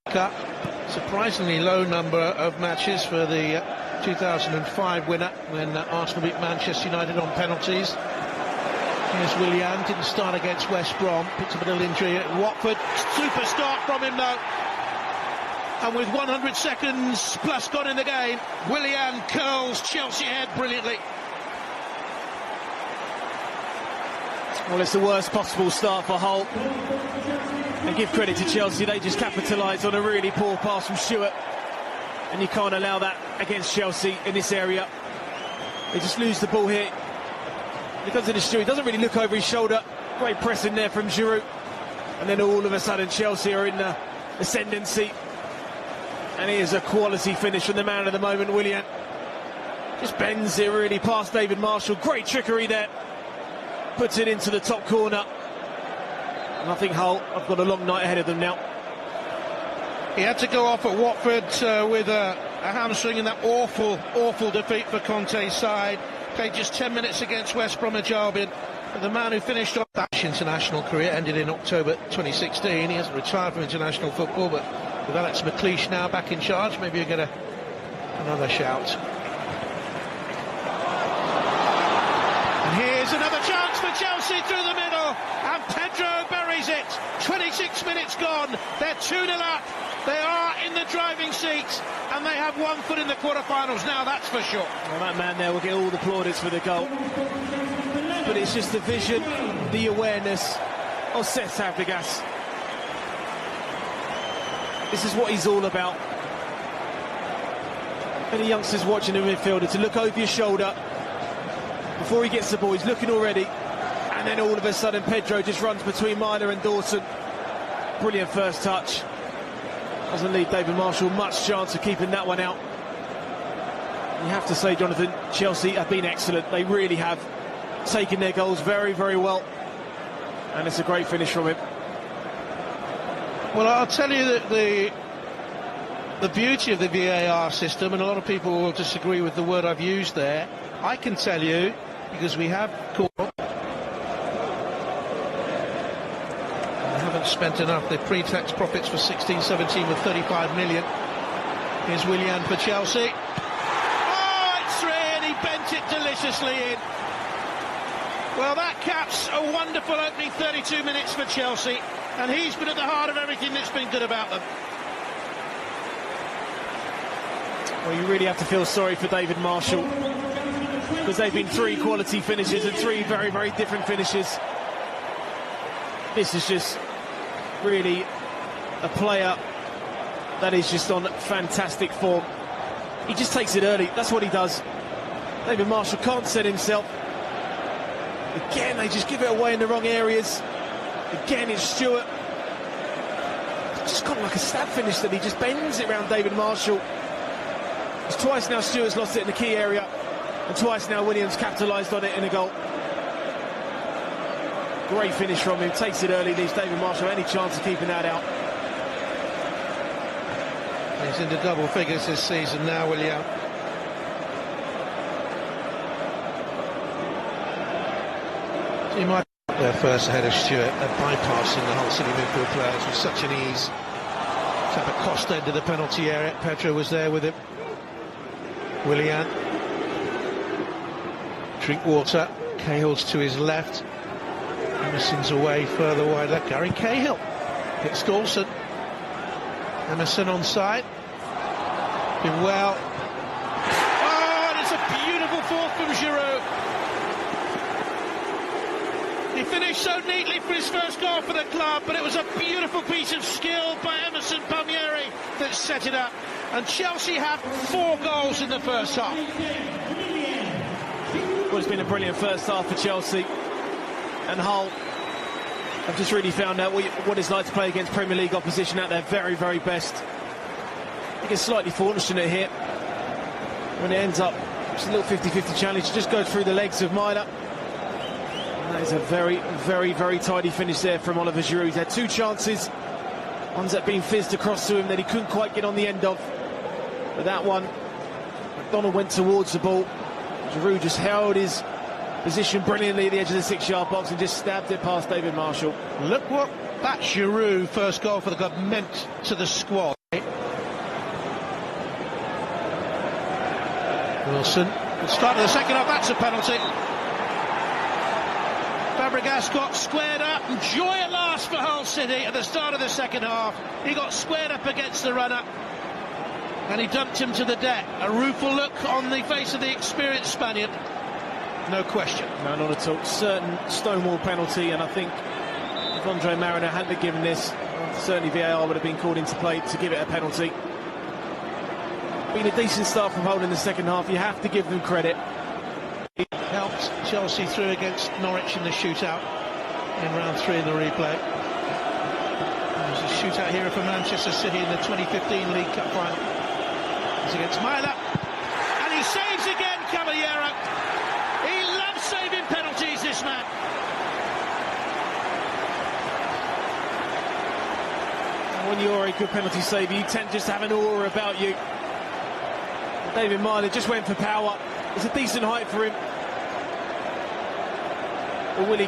FAcup, surprisingly low number of matches for the 2005 winner when Arsenal beat Manchester United on penalties. Here's Willian, didn't start against West Brom, picked up a little injury at Watford. Super start from him though. And with 100 seconds plus gone in the game, Willian curls Chelsea head brilliantly. Well, it's the worst possible start for Hull. And give credit to Chelsea, they just capitalised on a really poor pass from Stewart. And you can't allow that against Chelsea in this area. They just lose the ball here. He comes to the Stewart, he doesn't really look over his shoulder. Great pressing there from Giroud. And then all of a sudden Chelsea are in the ascendancy. And here's a quality finish from the man of the moment, Willian. Just bends it really past David Marshall. Great trickery there. Puts it into the top corner. And I think Hull have got a long night ahead of them now. He had to go off at Watford with a hamstring in that awful defeat for Conte's side. Played just 10 minutes against West Bromwich Albion. But the man who finished off that international career ended in October 2016. He hasn't retired from international football, but with Alex McLeish now back in charge, maybe you'll get another shout. And here's another chance for Chelsea through the middle, and Pedro buries it. 26 minutes gone, they're 2-0 up. They are in the driving seat, and they have 1 foot in the quarterfinals now, that's for sure. Well, that man there will get all the plaudits for the goal. But it's just the vision, the awareness of Seth Fabregas. This is what he's all about. Any youngsters watching the midfielder to look over your shoulder before he gets the ball, he's looking already, and then all of a sudden Pedro just runs between Myler and Dawson. Brilliant first touch. Doesn't leave David Marshall much chance of keeping that one out. You have to say, Jonathan, Chelsea have been excellent. They really have taken their goals very, very well, and it's a great finish from him. Well, I'll tell you that the beauty of the VAR system, and a lot of people will disagree with the word I've used there, I can tell you, because we have caught, they haven't spent enough. The pre-tax profits for 16-17 with 35 million. Here's Willian for Chelsea. Oh, it's 3, and he bent it deliciously in. Well, that caps a wonderful opening 32 minutes for Chelsea, and he's been at the heart of everything that's been good about them. Well, you really have to feel sorry for David Marshall, because they've been 3 quality finishes and 3 very, very different finishes. This is just really a player that is just on fantastic form. He just takes it early, that's what he does. David Marshall can't set himself. Again, they just give it away in the wrong areas. Again, it's Stewart. It's just got like a stab finish that he just bends it around David Marshall. It's twice now Stewart's lost it in the key area, and twice now Williams capitalised on it in a goal. Great finish from him, takes it early, leaves David Marshall any chance of keeping that out. He's into double figures this season now, William. He might be there first ahead of Stewart, bypassing the whole City midfield players with such an ease. At the cost end of the penalty area, Pedro was there with him. Willian. Drink water. Cahill's to his left. Emerson's away further wide left. Gary Cahill hits Dawson. Emerson on side. Been well. Oh, and it's a beautiful fourth from Giroud. He finished so neatly for his first goal for the club, but it was a beautiful piece of skill by Emerson Palmieri that set it up. And Chelsea have 4 goals in the first half. Well, it's been a brilliant first half for Chelsea. And Hull have just really found out what it's like to play against Premier League opposition at their very, very best. I think it's slightly fortunate here when it ends up just a little 50-50 challenge. Just goes through the legs of Myler. And that is a very, very, very tidy finish there from Oliver Giroud. He's had 2 chances. One's that being fizzed across to him that he couldn't quite get on the end of. But that one, McDonald went towards the ball. Giroud just held his position brilliantly at the edge of the 6-yard box and just stabbed it past David Marshall. Look what That Giroud first goal for the club meant to the squad. Wilson, the start of the second half, that's a penalty. Fabregas got squared up, and joy at last for Hull City at the start of the second half. He got squared up against the runner, and he dumped him to the deck. A rueful look on the face of the experienced Spaniard. No question. No, not at all. Certain stonewall penalty, and I think if Andre Mariner hadn't given this, certainly VAR would have been called into play to give it a penalty. Been a decent start from Hull in the second half. You have to give them credit. It helped Chelsea through against Norwich in the shootout in round 3 in the replay. There's a shootout here for Manchester City in the 2015 League Cup final. It's against Myler, and he saves again, Caballero. He loves saving penalties, this man. When you're a good penalty saver, you tend just to have an aura about you. David Myler just went for power. It's a decent height for him. But will he